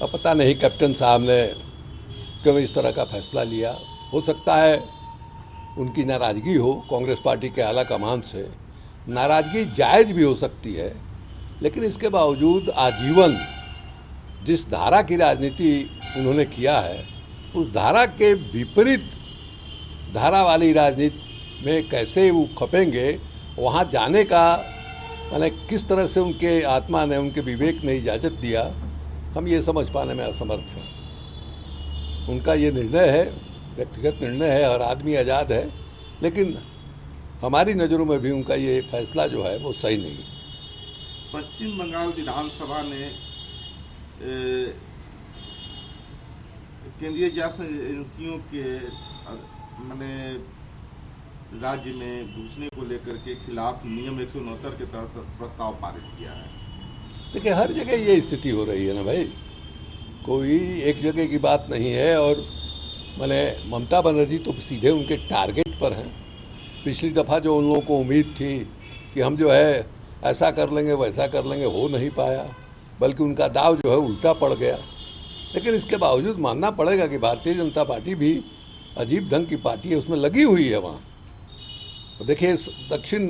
अब पता नहीं कैप्टन साहब ने क्यों इस तरह का फैसला लिया। हो सकता है उनकी नाराज़गी हो कांग्रेस पार्टी के आला कमान से, नाराज़गी जायज़ भी हो सकती है, लेकिन इसके बावजूद आजीवन जिस धारा की राजनीति उन्होंने किया है उस धारा के विपरीत धारा वाली राजनीति में कैसे वो खपेंगे, वहाँ जाने का मैंने किस तरह से उनके आत्मा ने, उनके विवेक ने इजाज़त दिया, हम ये समझ पाने में असमर्थ हैं। उनका ये निर्णय है, व्यक्तिगत निर्णय है, हर आदमी आज़ाद है, लेकिन हमारी नज़रों में भी उनका ये फैसला जो है वो सही नहीं है। पश्चिम बंगाल विधानसभा ने केंद्रीय जांच एजेंसियों के मैंने राज्य में घुसने को लेकर के खिलाफ नियम 169 के तहत प्रस्ताव पारित किया है। देखिए, हर जगह ये स्थिति हो रही है ना भाई, कोई एक जगह की बात नहीं है। और मैंने ममता बनर्जी तो सीधे उनके टारगेट पर हैं। पिछली दफ़ा जो उन लोगों को उम्मीद थी कि हम जो है ऐसा कर लेंगे वैसा कर लेंगे, हो नहीं पाया, बल्कि उनका दाव जो है उल्टा पड़ गया। लेकिन इसके बावजूद मानना पड़ेगा कि भारतीय जनता पार्टी भी अजीब ढंग की पार्टी है, उसमें लगी हुई है वहाँ। तो देखिए, दक्षिण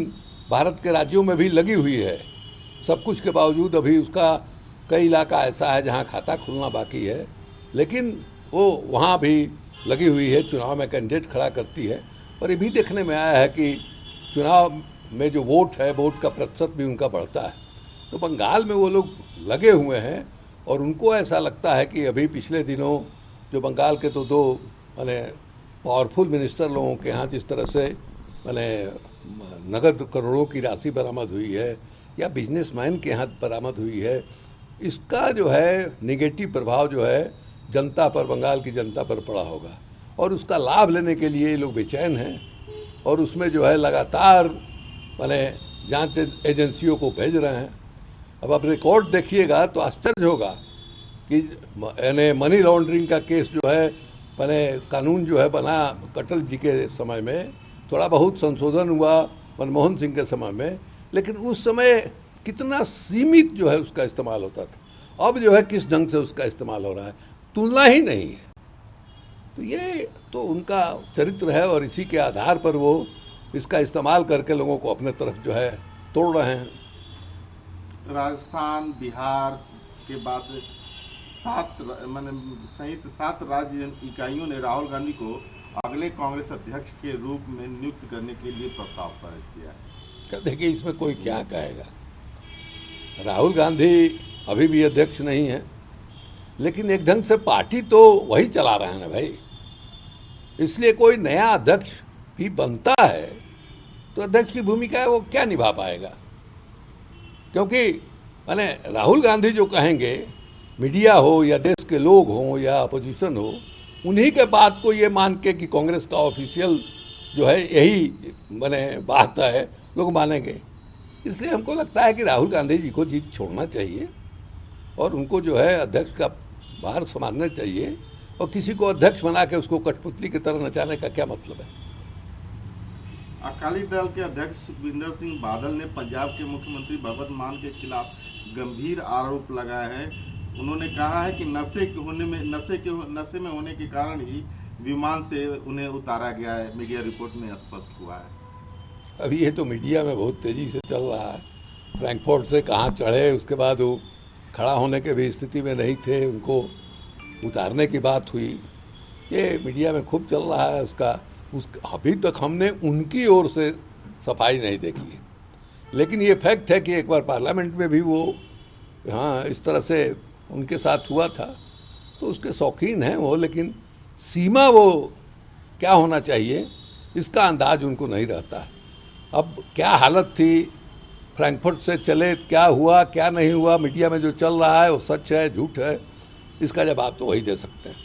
भारत के राज्यों में भी लगी हुई है। सब कुछ के बावजूद अभी उसका कई इलाका ऐसा है जहाँ खाता खुलना बाकी है, लेकिन वो वहाँ भी लगी हुई है, चुनाव में कैंडिडेट खड़ा करती है। और ये भी देखने में आया है कि चुनाव में जो वोट है, वोट का प्रतिशत भी उनका बढ़ता है। तो बंगाल में वो लोग लगे हुए हैं और उनको ऐसा लगता है कि अभी पिछले दिनों जो बंगाल के तो दो माने पावरफुल मिनिस्टर लोगों के यहाँ जिस तरह से माने नगद करोड़ों की राशि बरामद हुई है या बिजनेसमैन के यहाँ बरामद हुई है, इसका जो है निगेटिव प्रभाव जो है जनता पर, बंगाल की जनता पर पड़ा होगा और उसका लाभ लेने के लिए ये लोग बेचैन हैं। और उसमें जो है लगातार माने जांच एजेंसियों को भेज रहे हैं। अब आप रिकॉर्ड देखिएगा तो आश्चर्य होगा कि यानी मनी लॉन्ड्रिंग का केस जो है, मैंने कानून जो है बना अटल जी के समय में, थोड़ा बहुत संशोधन हुआ मनमोहन सिंह के समय में, लेकिन उस समय कितना सीमित जो है उसका इस्तेमाल होता था। अब जो है किस ढंग से उसका इस्तेमाल हो रहा है, तुलना ही नहीं है। तो ये तो उनका चरित्र है और इसी के आधार पर वो इसका इस्तेमाल करके लोगों को अपने तरफ जो है तोड़ रहे हैं। राजस्थान, बिहार के बाद सहित 7 राज्य इकाइयों ने राहुल गांधी को अगले कांग्रेस अध्यक्ष के रूप में नियुक्त करने के लिए प्रस्ताव पारित किया है। देखिए, इसमें कोई क्या कहेगा, राहुल गांधी अभी भी अध्यक्ष नहीं है, लेकिन एक ढंग से पार्टी तो वही चला रहे हैं ना भाई। इसलिए कोई नया अध्यक्ष भी बनता है तो अध्यक्ष की भूमिका है वो क्या निभा पाएगा, क्योंकि माने राहुल गांधी जो कहेंगे, मीडिया हो या देश के लोग हों या अपोजिशन हो, उन्हीं के बात को ये मान के कि कांग्रेस का ऑफिशियल जो है यही माने बात है, लोग मानेंगे। इसलिए हमको लगता है कि राहुल गांधी जी को जीत छोड़ना चाहिए और उनको जो है अध्यक्ष का भार संभालना चाहिए। और किसी को अध्यक्ष बना के उसको कठपुतली की तरह नचाने का क्या मतलब है। अकाली दल के अध्यक्ष सुखविंदर सिंह बादल ने पंजाब के मुख्यमंत्री भगवंत मान के खिलाफ गंभीर आरोप लगाए हैं। उन्होंने कहा है कि नशे में होने के कारण ही विमान से उन्हें उतारा गया है। मीडिया रिपोर्ट में स्पष्ट हुआ है। अभी ये तो मीडिया में बहुत तेजी से चल रहा है। फ्रैंकफर्ट से कहाँ चढ़े, उसके बाद वो खड़ा होने के भी स्थिति में नहीं थे, उनको उतारने की बात हुई, ये मीडिया में खूब चल रहा है। अभी तक हमने उनकी ओर से सफाई नहीं देखी, लेकिन ये फैक्ट है कि एक बार पार्लियामेंट में भी वो हाँ इस तरह से उनके साथ हुआ था, तो उसके शौकीन हैं वो, लेकिन सीमा वो क्या होना चाहिए इसका अंदाज उनको नहीं रहता है। अब क्या हालत थी, फ्रैंकफर्ट से चले क्या हुआ क्या नहीं हुआ, मीडिया में जो चल रहा है वो सच है झूठ है, इसका जवाब तो वही दे सकते हैं।